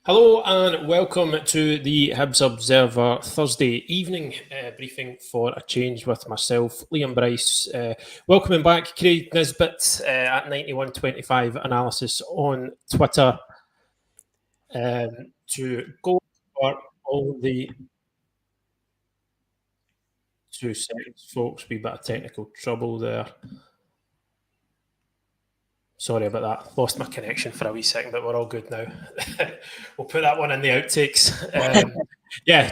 Hello and welcome to the Hibs Observer Thursday evening briefing for a change with myself, Liam Bryce. Welcoming back Craig Nisbet at 9125 Analysis on Twitter to go over all the 2 seconds, folks. Wee bit of technical trouble there. Sorry about that. Lost my connection for a wee second, but we're all good now. We'll put that one in the outtakes.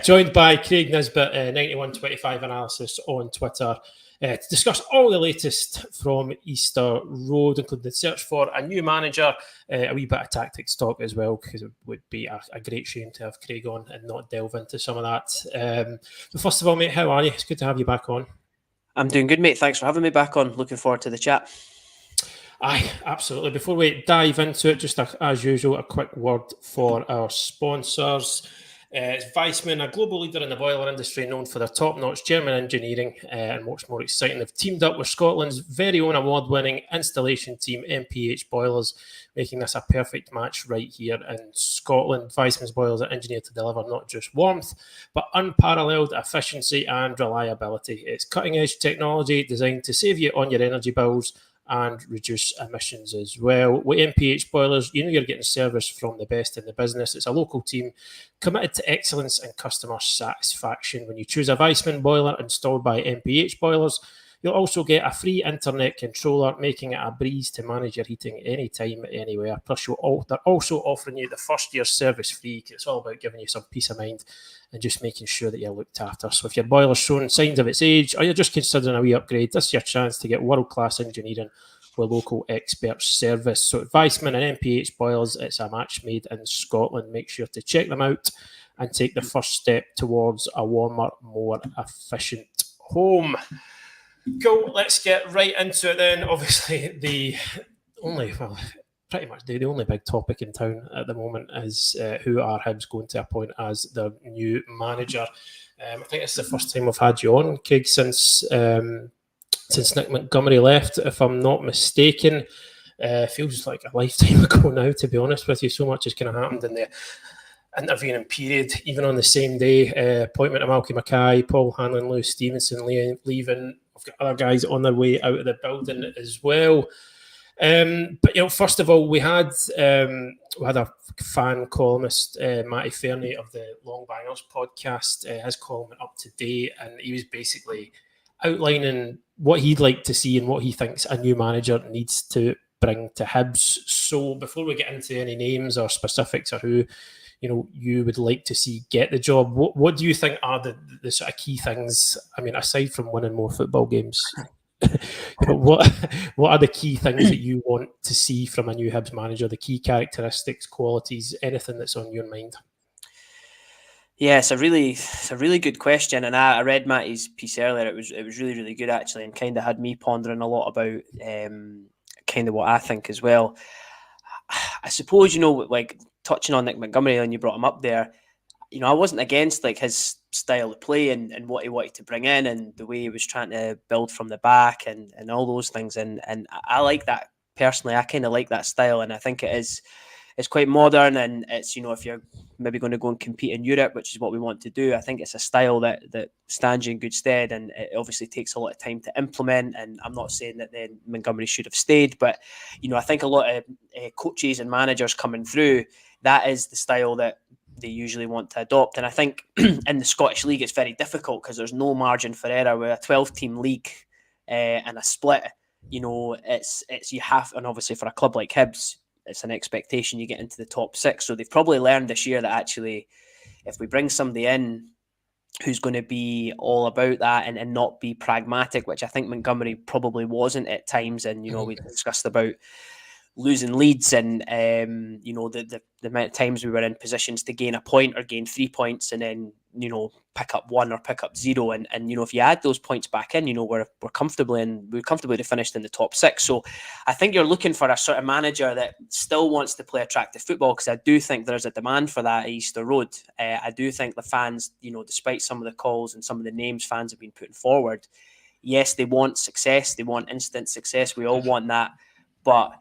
Joined by Craig Nisbet, 9125 Analysis on Twitter, to discuss all the latest from Easter Road, including the search for a new manager, a wee bit of tactics talk as well, because it would be a great shame to have Craig on and not delve into some of that. But first of all, mate, how are you? It's good to have you back on. I'm doing good, mate. Thanks for having me back on. Looking forward to the chat. Aye, absolutely. Before we dive into it, just as usual, a quick word for our sponsors. It's Weissman, a global leader in the boiler industry, known for their top-notch German engineering, and what's more exciting, they've teamed up with Scotland's very own award-winning installation team, MPH Boilers, making this a perfect match right here in Scotland. Weissman's boilers are engineered to deliver not just warmth, but unparalleled efficiency and reliability. It's cutting-edge technology designed to save you on your energy bills and reduce emissions as well. With MPH Boilers, you know you're getting service from the best in the business. It's a local team committed to excellence and customer satisfaction. When you choose a Weissman boiler installed by MPH Boilers, you'll also get a free internet controller, making it a breeze to manage your heating anytime, anywhere. Plus, they're also offering you the first year service free, because it's all about giving you some peace of mind and just making sure that you're looked after. So if your boiler's showing signs of its age, or you're just considering a wee upgrade, this is your chance to get world-class engineering with local expert service. So at Weissman and MPH Boilers, it's a match made in Scotland. Make sure to check them out and take the first step towards a warmer, more efficient home. Cool, let's get right into it then. Obviously, pretty much the only big topic in town at the moment is who are Hibs going to appoint as their new manager. I think it's the first time we've had you on, Craig, since Nick Montgomery left, if I'm not mistaken. Feels like a lifetime ago now, to be honest with you. So much has kind of happened in the intervening period, even on the same day. Appointment of Malky Mackay, Paul Hanlon, Lewis Stevenson leaving. We've got other guys on their way out of the building as well. But first of all, we had a fan columnist, Matty Fernie of the Long Bangers podcast. His column went up today, and he was basically outlining what he'd like to see and what he thinks a new manager needs to bring to Hibs. So before we get into any names or specifics or who you would like to see get the job, what do you think are the sort of key things? I mean, aside from winning more football games, what are the key things that you want to see from a new Hibs manager? The key characteristics, qualities, anything that's on your mind? Yeah, it's a really good question, and I read Matty's piece earlier. It was really, really good actually, and kind of had me pondering a lot about kind of what I think as well. I suppose like touching on Nick Montgomery, and you brought him up there. I wasn't against like his style of play and what he wanted to bring in and the way he was trying to build from the back and all those things. And I like that personally. I kind of like that style, and I think it's quite modern, and it's, if you're maybe going to go and compete in Europe, which is what we want to do, I think it's a style that stands you in good stead, and it obviously takes a lot of time to implement. And I'm not saying that then Montgomery should have stayed, but I think a lot of coaches and managers coming through, that is the style that they usually want to adopt. And I think in the Scottish League it's very difficult because there's no margin for error. With a 12-team league and a split, it's you have, and obviously for a club like Hibs, it's an expectation you get into the top 6. So they've probably learned this year that actually, if we bring somebody in who's going to be all about that and not be pragmatic, which I think Montgomery probably wasn't at times, and we discussed about losing leads and the amount of times we were in positions to gain a point or gain 3 points and then pick up 1 or pick up 0, and if you add those points back in, we're comfortably finished in the top 6. So I think you're looking for a sort of manager that still wants to play attractive football, because I do think there's a demand for that at Easter Road. I do think the fans, despite some of the calls and some of the names fans have been putting forward, yes, they want success, they want instant success, we all want that, but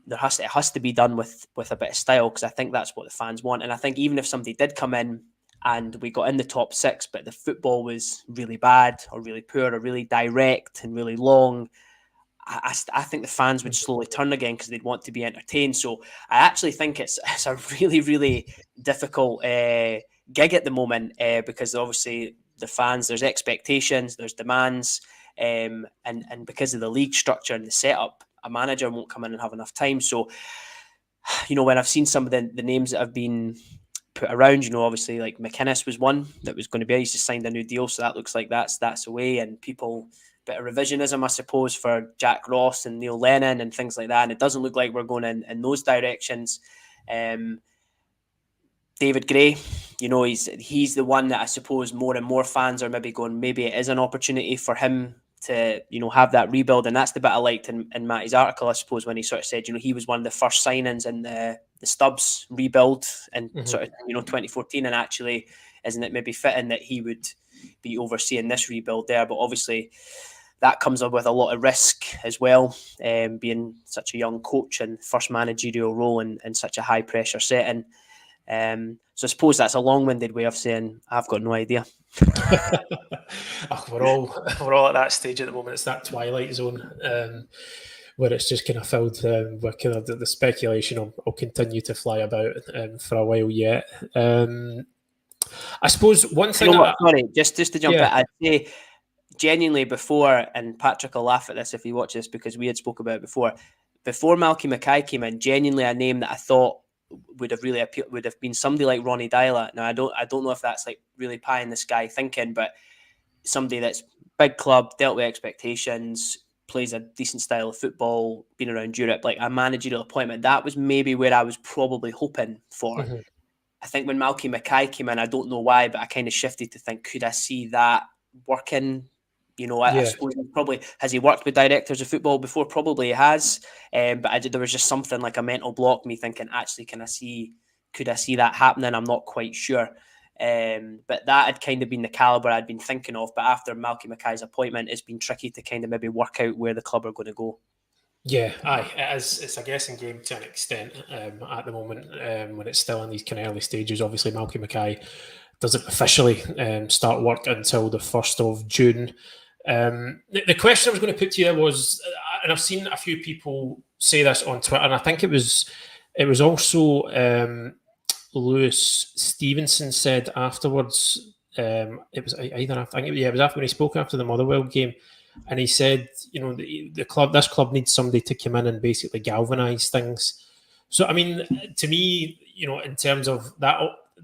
it has to be done with a bit of style, because I think that's what the fans want. And I think even if somebody did come in and we got in the top 6, but the football was really bad or really poor or really direct and really long, I think the fans would slowly turn again, because they'd want to be entertained. So I actually think it's a really, really difficult gig at the moment, because obviously the fans, there's expectations, there's demands, and because of the league structure and the setup, a manager won't come in and have enough time. So, when I've seen some of the names that have been put around, obviously like McInnes was one that was going to be, he's just signed a new deal, so that looks like that's away, and people, bit of revisionism, I suppose, for Jack Ross and Neil Lennon and things like that, and it doesn't look like we're going in those directions. David Gray, he's the one that I suppose more and more fans are maybe going, maybe it is an opportunity for him to, have that rebuild. And that's the bit I liked in Matty's article, I suppose, when he sort of said, he was one of the first signings in the Stubbs rebuild in sort of, 2014. And actually, isn't it maybe fitting that he would be overseeing this rebuild there? But obviously, that comes up with a lot of risk as well, being such a young coach and first managerial role in such a high pressure setting. So I suppose that's a long-winded way of saying I've got no idea. We're all at that stage at the moment. It's that twilight zone where it's just kind of filled with kind of the speculation will continue to fly about for a while yet. I suppose one thing. Sorry, just to jump in, I'd say genuinely before, and Patrick will laugh at this if he watches, because we had spoke about it before Malky Mackay came in, genuinely a name that I thought would have really appealed would have been somebody like Ronnie Deila. Now I don't know if that's like really pie in the sky thinking, but somebody that's big club, dealt with expectations, plays a decent style of football, been around Europe, like a managerial appointment. That was maybe where I was probably hoping for. I think when Malky Mackay came in, I don't know why, but I kind of shifted to think, could I see that working? I suppose has he worked with directors of football before? Probably he has. But there was just something like a mental block, me thinking, actually, could I see that happening? I'm not quite sure. But that had kind of been the calibre I'd been thinking of. But after Malky Mackay's appointment, it's been tricky to kind of maybe work out where the club are going to go. Yeah, it is. It's a guessing game to an extent at the moment when it's still in these kind of early stages. Obviously, Malky Mackay doesn't officially start work until the 1st of June. The question I was going to put to you was, and I've seen a few people say this on Twitter, and I think it was also Lewis Stevenson said afterwards. It was either after, it was after when he spoke after the Motherwell game, and he said, this club needs somebody to come in and basically galvanise things. So I mean, to me, in terms of that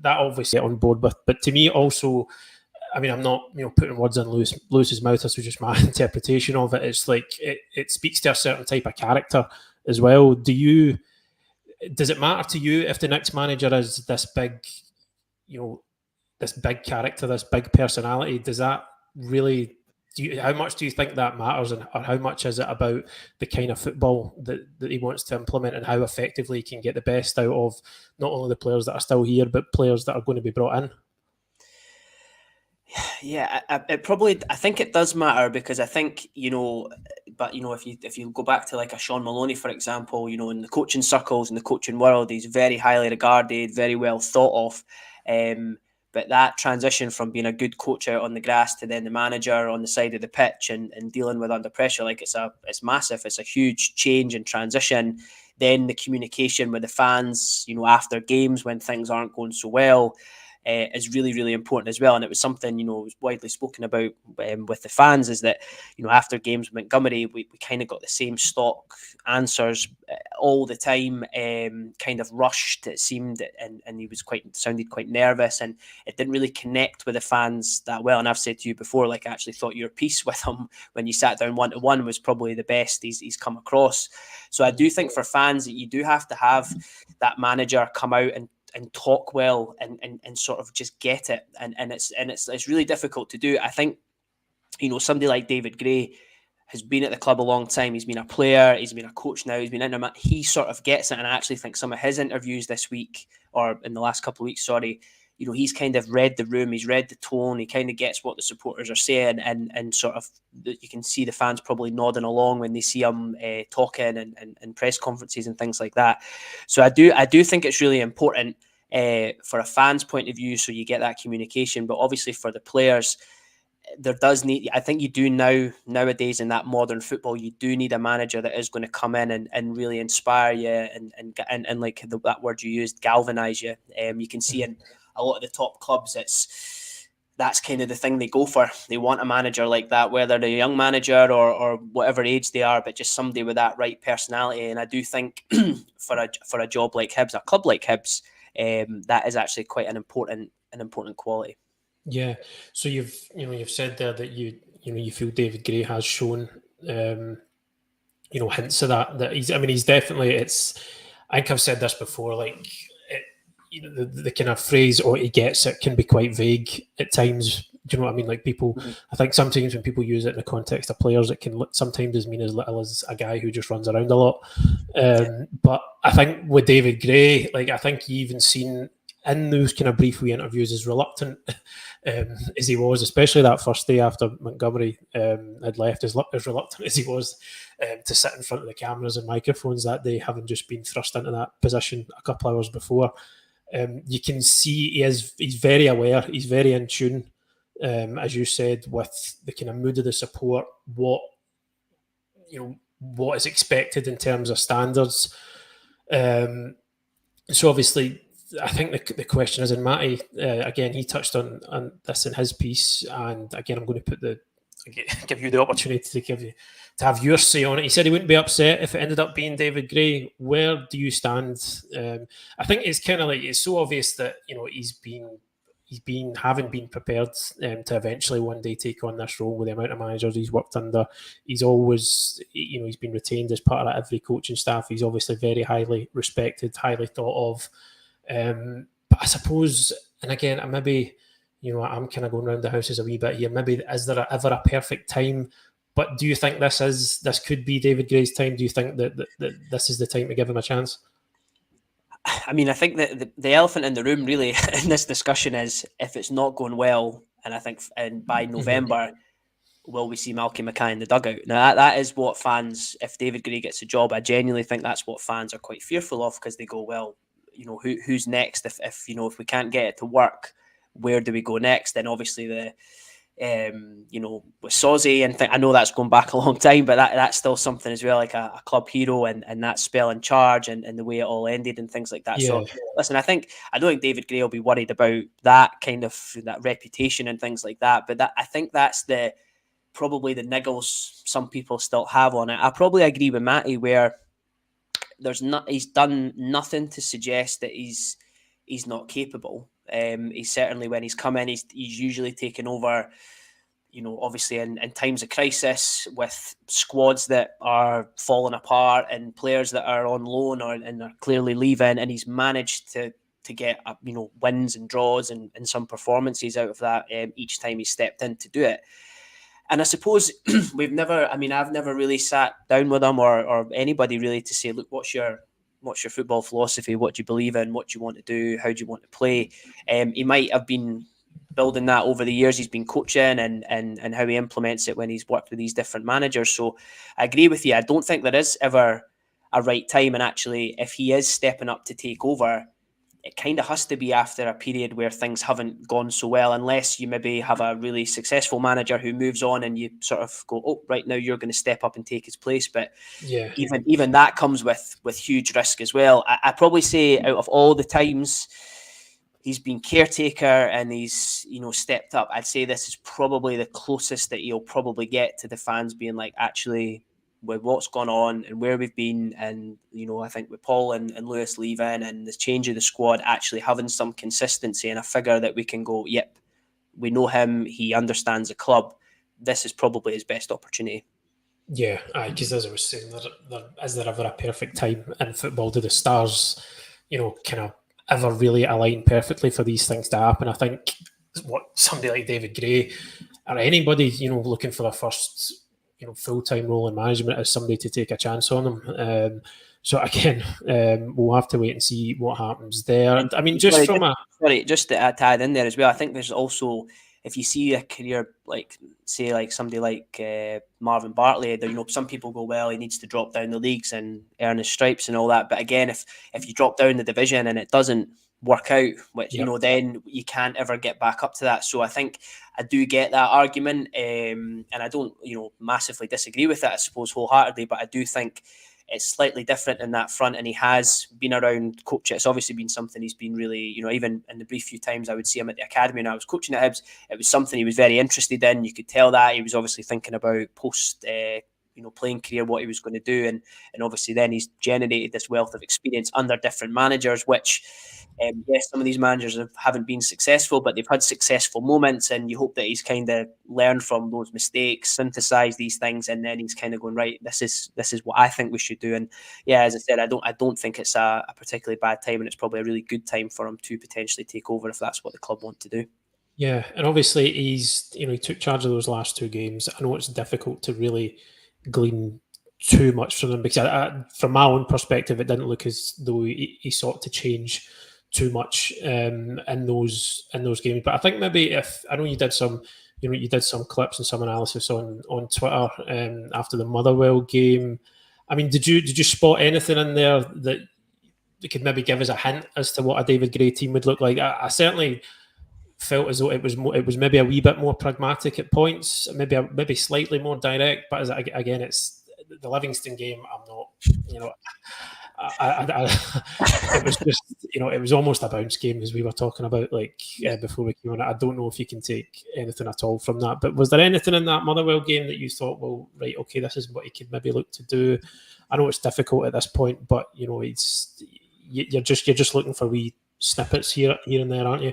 obviously on board with, but to me also, I mean, I'm not putting words in Lewis's mouth. This was just my interpretation of it. It's like it speaks to a certain type of character as well. Does it matter to you if the next manager is this big, this big character, this big personality? Does that really? How much do you think that matters, or how much is it about the kind of football that he wants to implement, and how effectively he can get the best out of not only the players that are still here, but players that are going to be brought in? Yeah, I think it does matter, because I think, if you go back to like a Sean Maloney, for example, in the coaching circles, in the coaching world, he's very highly regarded, very well thought of. But that transition from being a good coach out on the grass to then the manager on the side of the pitch and dealing with under pressure, like it's massive. It's a huge change and transition. Then the communication with the fans, after games when things aren't going so well, is really, really important as well. And it was something, was widely spoken about with the fans, is that, after games with Montgomery, we kind of got the same stock answers all the time, kind of rushed, it seemed, and he sounded quite nervous, and it didn't really connect with the fans that well. And I've said to you before, like, I actually thought your piece with him when you sat down 1-to-1 was probably the best he's come across. So I do think for fans that you do have to have that manager come out and talk well and sort of just get it, and it's really difficult to do. I think somebody like David Gray has been at the club a long time. He's been a player, he's been a coach now, he's been in he sort of gets it. And I actually think some of his interviews this week, or in the last couple of weeks, he's kind of read the room, he's read the tone, he kind of gets what the supporters are saying, and sort of you can see the fans probably nodding along when they see him talking and press conferences and things like that. So I do think it's really important for a fan's point of view, so you get that communication, but obviously for the players, there does need, I think you do nowadays in that modern football, you do need a manager that is going to come in and really inspire you and like that word you used, galvanize you. You can see in a lot of the top clubs, that's kind of the thing they go for. They want a manager like that, whether they're a young manager or whatever age they are, but just somebody with that right personality. And I do think for a job like Hibs, a club like Hibs, that is actually quite an important quality. Yeah. So you've said there that you feel David Gray has shown hints of that he's definitely, I think I've said this before, like the kind of phrase "or he gets it" can be quite vague at times. Do you know what I mean? Like people, I think sometimes when people use it in the context of players, it can sometimes mean as little as a guy who just runs around a lot. But I think with David Gray, like I think you even seen in those kind of brief wee interviews, as reluctant as he was, especially that first day after Montgomery had left, as reluctant as he was to sit in front of the cameras and microphones that day, having just been thrust into that position a couple of hours before. You can see he's very aware, he's very in tune, as you said, with the kind of mood of the support, what is expected in terms of standards. So obviously, I think the question is, and Matty, again, he touched on this in his piece, and again, I'm going to give you the opportunity to have your say on it. He said he wouldn't be upset if it ended up being David Gray. Where do you stand? I think it's kind of like, it's so obvious that having been prepared to eventually one day take on this role with the amount of managers he's worked under. He's always, he's been retained as part of every coaching staff. He's obviously very highly respected, highly thought of. But I suppose, and again, maybe, I'm kind of going around the houses a wee bit here. Maybe is there ever a perfect time? But do you think this could be David Gray's time? Do you think that this is the time to give him a chance? I mean, I think that the elephant in the room really in this discussion is, if it's not going well, and I think by November, will we see Malky Mackay in the dugout? Now, that is what fans, if David Gray gets a job, I genuinely think that's what fans are quite fearful of, because they go, well, who's next? If we can't get it to work, where do we go next? Then obviously with Sozi, and I know that's going back a long time, but that's still something as well, like a club hero and that spell in charge and the way it all ended and things like that. Yeah. So listen, I don't think David Gray will be worried about that kind of that reputation and things like that. But I think that's probably the niggles some people still have on it. I probably agree with Matty where he's done nothing to suggest that he's not capable. He's certainly, when he's come in, he's usually taken over, obviously in times of crisis, with squads that are falling apart and players that are on loan and are clearly leaving, and he's managed to get wins and draws and some performances out of that each time he stepped in to do it. And I suppose I've never really sat down with him or anybody really to say, look, what's your football philosophy? What do you believe in? What do you want to do? How do you want to play? He might have been building that over the years he's been coaching and how he implements it when he's worked with these different managers. So I agree with you. I don't think there is ever a right time. And actually, if he is stepping up to take over, it kind of has to be after a period where things haven't gone so well, unless you maybe have a really successful manager who moves on and you sort of go, oh, right, now you're going to step up and take his place. But yeah, even that comes with huge risk as well. I probably say out of all the times he's been caretaker and he's stepped up, I'd say this is probably the closest that he'll probably get to the fans being like, actually, with what's gone on and where we've been, and I think with Paul and Lewis leaving and the change of the squad, actually having some consistency and a figure that we can go, yep, we know him, he understands the club, this is probably his best opportunity. Yeah, because as I was saying, is there ever a perfect time in football? Do the stars, kind of ever really align perfectly for these things to happen? I think what somebody like David Gray or anybody, looking for their first full-time role in management as somebody to take a chance on him. So again, we'll have to wait and see what happens there. I mean, just to add in there as well, I think there's also, if you see a career like, say, like somebody like Marvin Bartley, some people go, well, he needs to drop down the leagues and earn his stripes and all that. But again, if you drop down the division and it doesn't work out, which then you can't ever get back up to that. So I think I do get that argument, and I don't massively disagree with it, I suppose, wholeheartedly, but I do think it's slightly different in that front, and he has been around coaching. It's obviously been something he's been really, even in the brief few times I would see him at the academy and I was coaching at Hibs, it was something he was very interested in. You could tell that he was obviously thinking about post playing career, what he was going to do, and obviously then he's generated this wealth of experience under different managers, which yes, some of these managers haven't been successful, but they've had successful moments, and you hope that he's kind of learned from those mistakes, synthesized these things, and then he's kind of going, right, this is what I think we should do. And yeah, as I said, I don't think it's a particularly bad time, and it's probably a really good time for him to potentially take over if that's what the club want to do. Yeah, and obviously he took charge of those last 2 games. I know it's difficult to really glean too much from them because from my own perspective, it didn't look as though he sought to change too much in those games. But I think maybe I know you did some clips and some analysis on Twitter after the Motherwell game. I mean, did you spot anything in there that could maybe give us a hint as to what a David Gray team would look like? I certainly felt as though it was maybe a wee bit more pragmatic at points, maybe slightly more direct. But again, it's the Livingston game. I'm not, it was just, it was almost a bounce game, as we were talking about before we came on. I don't know if you can take anything at all from that. But was there anything in that Motherwell game that you thought, well, right, okay, this is what he could maybe look to do? I know it's difficult at this point, but you're just looking for wee snippets here and there, aren't you?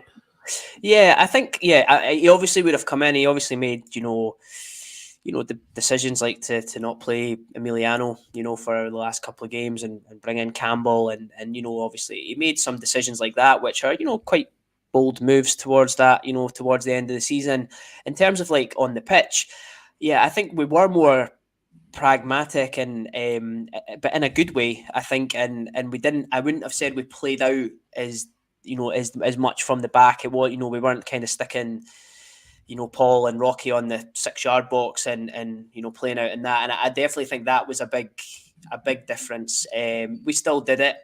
Yeah, I think he obviously would have come in. He obviously made the decisions like to not play Emiliano, for the last couple of games and bring in Campbell and obviously he made some decisions like that, which are, quite bold moves towards that, towards the end of the season. In terms of on the pitch, yeah, I think we were more pragmatic and but in a good way, I think, and I wouldn't have said we played out as much from the back. It was, we weren't kind of sticking Paul and Rocky on the 6-yard box and playing out in that. And I definitely think that was a big difference. We still did it,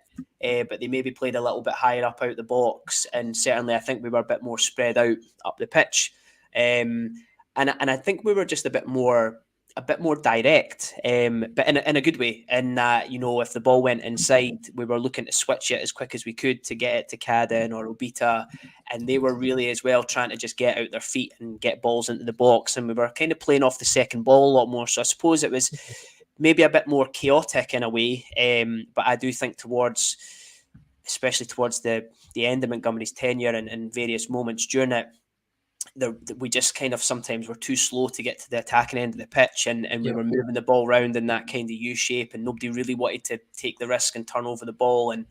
but they maybe played a little bit higher up out the box. And certainly I think we were a bit more spread out up the pitch. And I think we were just a bit more direct, but in a good way. In that, if the ball went inside, we were looking to switch it as quick as we could to get it to Cadden or Obita, and they were really as well trying to just get out their feet and get balls into the box. And we were kind of playing off the second ball a lot more. So I suppose it was maybe a bit more chaotic in a way. But I do think especially towards the end of Montgomery's tenure and various moments during it, we just kind of sometimes were too slow to get to the attacking end of the pitch, and we were moving the ball around in that kind of U shape, and nobody really wanted to take the risk and turn over the ball, and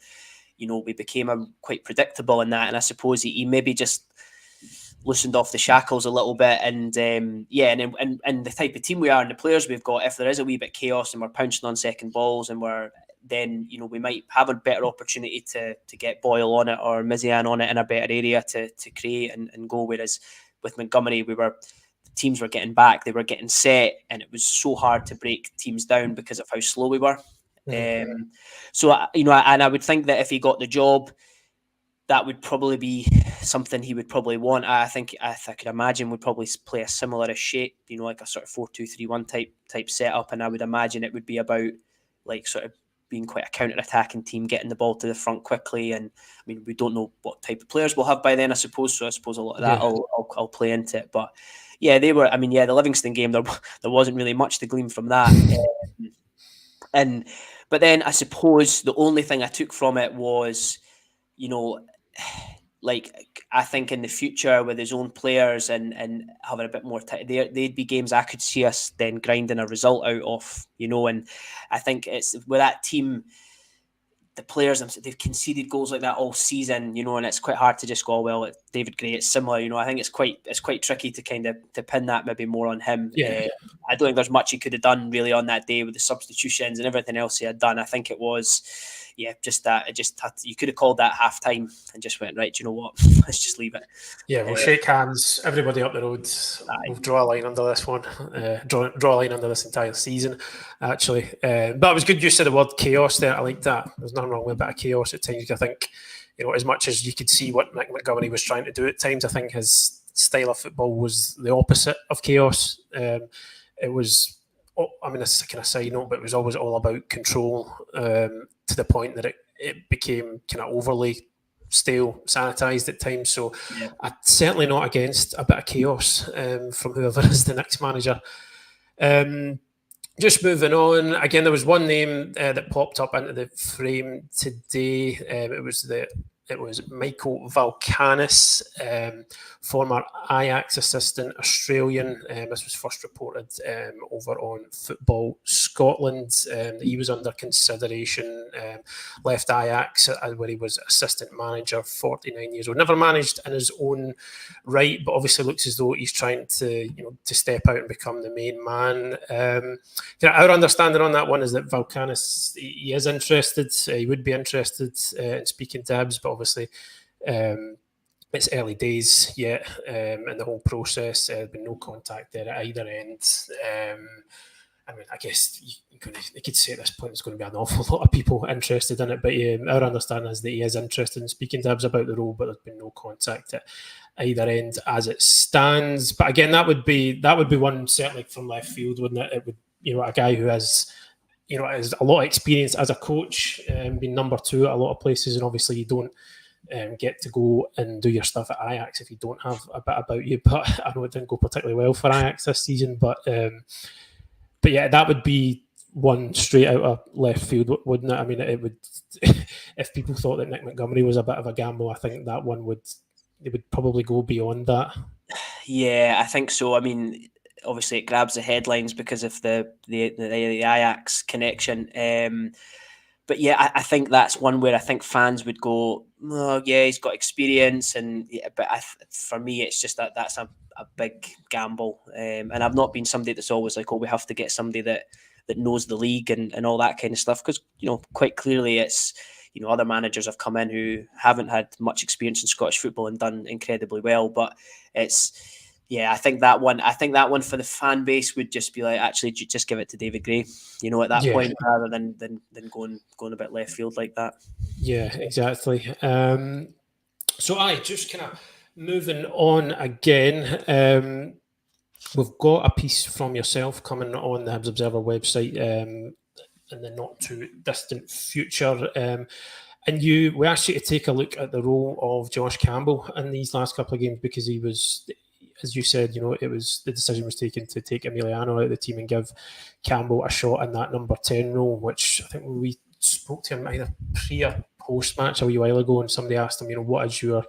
we became quite predictable in that. And I suppose he maybe just loosened off the shackles a little bit, and and the type of team we are and the players we've got, if there is a wee bit chaos and we're pouncing on second balls and we might have a better opportunity to get Boyle on it or Mizian on it in a better area to create and go. Whereas with Montgomery, teams were getting back, they were getting set, and it was so hard to break teams down because of how slow we were. So I would think that if he got the job, that would probably be something he would probably want. I think I could imagine we'd probably play a similar shape, like a sort of 4-2-3-1 type setup, and I would imagine it would be about sort of being quite a counter-attacking team, getting the ball to the front quickly. And I mean, we don't know what type of players we'll have by then, I suppose. So I suppose a lot of that I'll play into it. But yeah, the Livingston game, there wasn't really much to glean from that. But then I suppose the only thing I took from it was, I think in the future with his own players and having a bit more time, they'd be games I could see us then grinding a result out of, and I think it's with that team, the players, they've conceded goals like that all season, you know, and it's quite hard to just go, oh, well, David Gray, it's similar, you know. I think it's quite tricky to kind of to pin that maybe more on him. Yeah. I don't think there's much he could have done really on that day with the substitutions and everything else he had done. I think it was, just that it just had, you could have called that half time and just went, right, do you know what? Let's just leave it. Yeah, we'll shake hands, everybody up the road. We'll draw a line under this one, draw a line under this entire season, actually. But it was good use of the word chaos there. I like that. There's nothing wrong with a bit of chaos at times. I think, you know, as much as you could see what Mick Montgomery was trying to do at times, I think his style of football was the opposite of chaos. It was, I mean, this is a kind of side note, but it was always all about control, to the point that it became kind of overly stale, sanitised at times. So I'm certainly not against a bit of chaos from whoever is the next manager. Just moving on, again, there was one name that popped up into the frame today. It was Michael Valkanis, former Ajax assistant, Australian. This was first reported over on Football Scotland. He was under consideration, left Ajax where he was assistant manager, 49 years old. Never managed in his own right, but obviously looks as though he's trying to step out and become the main man. Our understanding on that one is that Valkanis, he is interested. He would be interested in speaking to Hibs, but obviously it's early days yet in the whole process. There's been no contact there at either end. I mean, I guess you could say at this point there's going to be an awful lot of people interested in it, but our understanding is that he is interested in speaking to Hibs about the role, but there's been no contact at either end as it stands. But again, that would be one certainly from left field, wouldn't it? It would, a guy who has a lot of experience as a coach, been number two at a lot of places, and obviously you don't get to go and do your stuff at Ajax if you don't have a bit about you. But I know it didn't go particularly well for Ajax this season, but yeah, that would be one straight out of left field, wouldn't it? I mean, it would. If people thought that Nick Montgomery was a bit of a gamble, I think that one would probably go beyond that. Yeah, I think so. I mean, obviously it grabs the headlines because of the Ajax connection. But yeah, I think that's one where I think fans would go, oh yeah, he's got experience, but for me, it's just that's a big gamble. And I've not been somebody that's always like, oh, we have to get somebody that knows the league and all that kind of stuff, because quite clearly it's other managers have come in who haven't had much experience in Scottish football and done incredibly well. But it's. Yeah, I think that one for the fan base would just be like, actually, just give it to David Gray, at that point, rather than going a bit left field like that. Yeah, exactly. So just kind of moving on again. We've got a piece from yourself coming on the Hibs Observer website in the not too distant future. And we asked you to take a look at the role of Josh Campbell in these last couple of games, because he was, as you said, the decision was taken to take Emiliano out of the team and give Campbell a shot in that number 10 role, which I think we spoke to him either pre or post match a wee while ago, and somebody asked him, what is your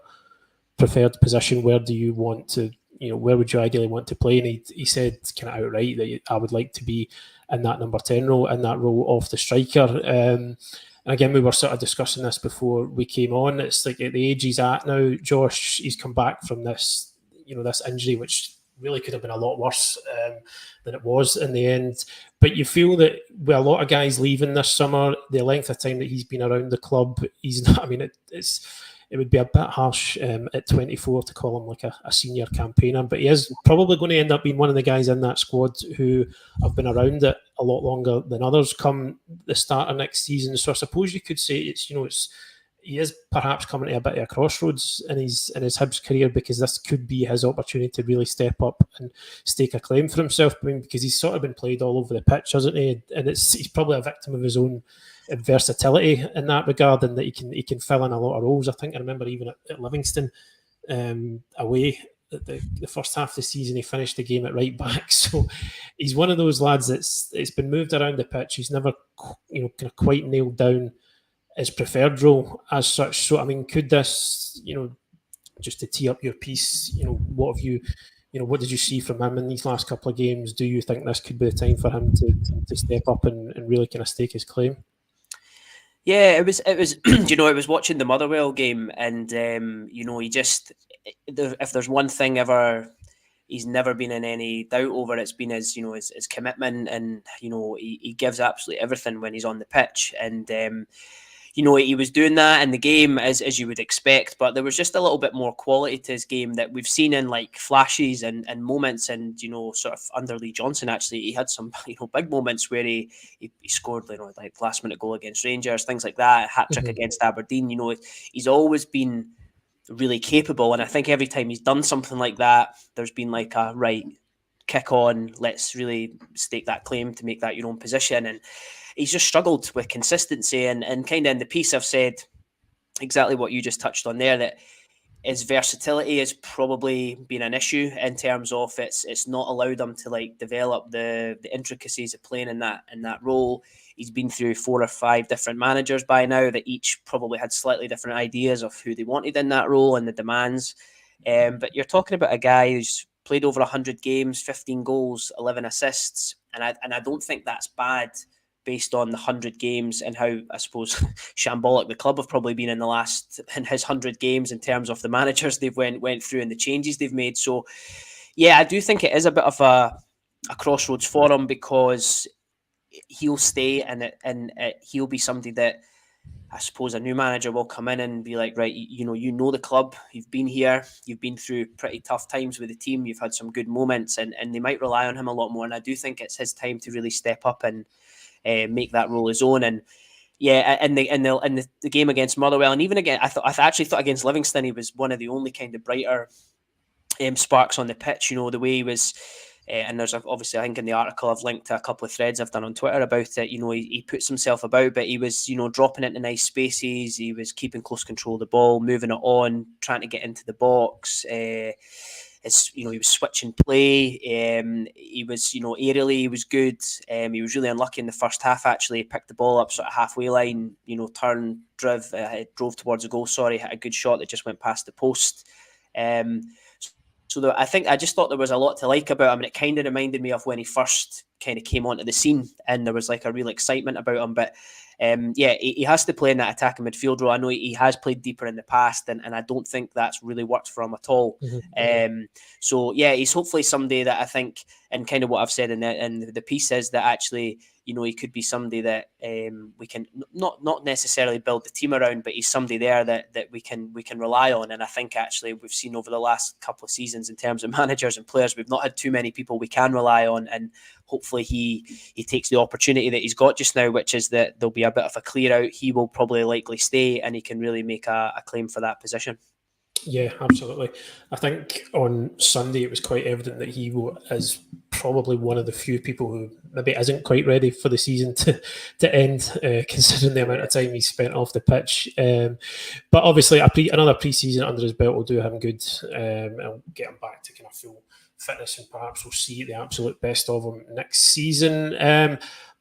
preferred position? Where do you want to, where would you ideally want to play? And he said kind of outright that I would like to be in that number 10 role, in that role off the striker. And again, we were sort of discussing this before we came on. It's like at the age he's at now, Josh, he's come back from this this injury, which really could have been a lot worse than it was in the end. But you feel that with a lot of guys leaving this summer, the length of time that he's been around the club, he's not. I mean, it would be a bit harsh at 24 to call him like a senior campaigner, but he is probably going to end up being one of the guys in that squad who have been around it a lot longer than others come the start of next season. So I suppose you could say he is perhaps coming to a bit of a crossroads in his Hibs career, because this could be his opportunity to really step up and stake a claim for himself. I mean, because he's sort of been played all over the pitch, hasn't he? And he's probably a victim of his own versatility in that regard, and that he can fill in a lot of roles. I think I remember even at Livingston away at the first half of the season, he finished the game at right back. So he's one of those lads it's been moved around the pitch. He's never kind of quite nailed down his preferred role as such. So I mean, could this, just to tee up your piece, what have you, what did you see from him in these last couple of games? Do you think this could be the time for him to step up and really kind of stake his claim? Yeah, it was. You know, I was watching the Motherwell game, and you know, if there's one thing ever he's never been in any doubt over, it's been his commitment, and he gives absolutely everything when he's on the pitch, and he was doing that in the game as you would expect, but there was just a little bit more quality to his game that we've seen in like flashes and moments, and sort of under Lee Johnson. Actually, he had some big moments where he scored like last minute goal against Rangers, things like that, hat trick against Aberdeen. He's always been really capable, and I think every time he's done something like that, there's been like a right kick on, let's really stake that claim to make that your own position. And he's just struggled with consistency, and kind of in the piece I've said exactly what you just touched on there, that his versatility has probably been an issue in terms of it's not allowed him to like develop the intricacies of playing in that role. He's been through 4 or 5 different managers by now that each probably had slightly different ideas of who they wanted in that role and the demands. But you're talking about a guy who's played over 100 games, 15 goals, 11 assists, and I don't think that's bad based on the 100 games and how, I suppose, shambolic the club have probably been in his 100 games in terms of the managers they've went through and the changes they've made. So, yeah, I do think it is a bit of a crossroads for him, because he'll stay and he'll be somebody that I suppose a new manager will come in and be like, right, you know the club, you've been here, you've been through pretty tough times with the team, you've had some good moments, and they might rely on him a lot more. And I do think it's his time to really step up and make that role his own. And yeah, in the game against Motherwell, and even again, I actually thought against Livingston, he was one of the only kind of brighter sparks on the pitch. The way he was. And there's obviously, I think in the article I've linked to a couple of threads I've done on Twitter about it. He puts himself about, but he was, dropping into nice spaces. He was keeping close control of the ball, moving it on, trying to get into the box. He was switching play. He was, aerially, he was good. He was really unlucky in the first half. Actually, he picked the ball up sort of halfway line. Drove towards the goal. Hit a good shot that just went past the post. So I think I just thought there was a lot to like about him, and it kind of reminded me of when he first kind of came onto the scene, and there was like a real excitement about him. But he has to play in that attacking midfield role. I know he has played deeper in the past, and I don't think that's really worked for him at all. So yeah, he's hopefully somebody that I think, and kind of what I've said in the piece is that actually, he could be somebody that we can not necessarily build the team around, but he's somebody there that we can rely on. And I think actually we've seen over the last couple of seasons in terms of managers and players, we've not had too many people we can rely on, and hopefully he takes the opportunity that he's got just now, which is that there'll be a bit of a clear out. He will probably likely stay, and he can really make a claim for that position. Yeah, absolutely. I think on Sunday it was quite evident that he is probably one of the few people who maybe isn't quite ready for the season to end, considering the amount of time he spent off the pitch. But obviously, another pre-season under his belt will do him good. And get him back to kind of full fitness, and perhaps we'll see the absolute best of him next season.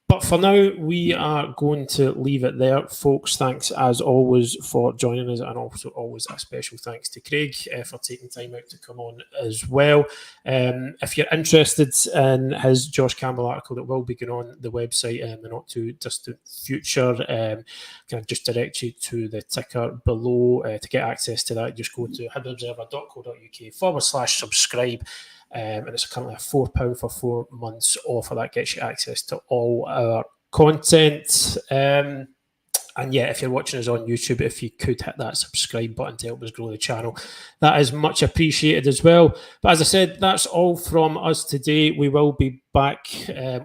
But for now, we are going to leave it there, folks. Thanks, as always, for joining us, and also always a special thanks to Craig for taking time out to come on as well. If you're interested in his Josh Campbell article that will be going on the website in the not-too-distant future, can I just direct you to the ticker below. To get access to that, just go to hibobserver.co.uk/subscribe. And it's currently a £4 for 4 months offer that gets you access to all our content. And yeah, if you're watching us on YouTube, if you could hit that subscribe button to help us grow the channel, that is much appreciated as well. But as I said, that's all from us today. We will be back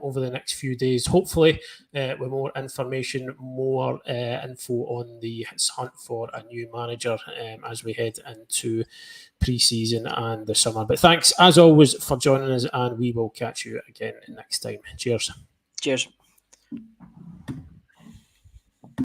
over the next few days, hopefully, with more information, more info on the hunt for a new manager as we head into pre-season and the summer. But thanks, as always, for joining us, and we will catch you again next time. Cheers.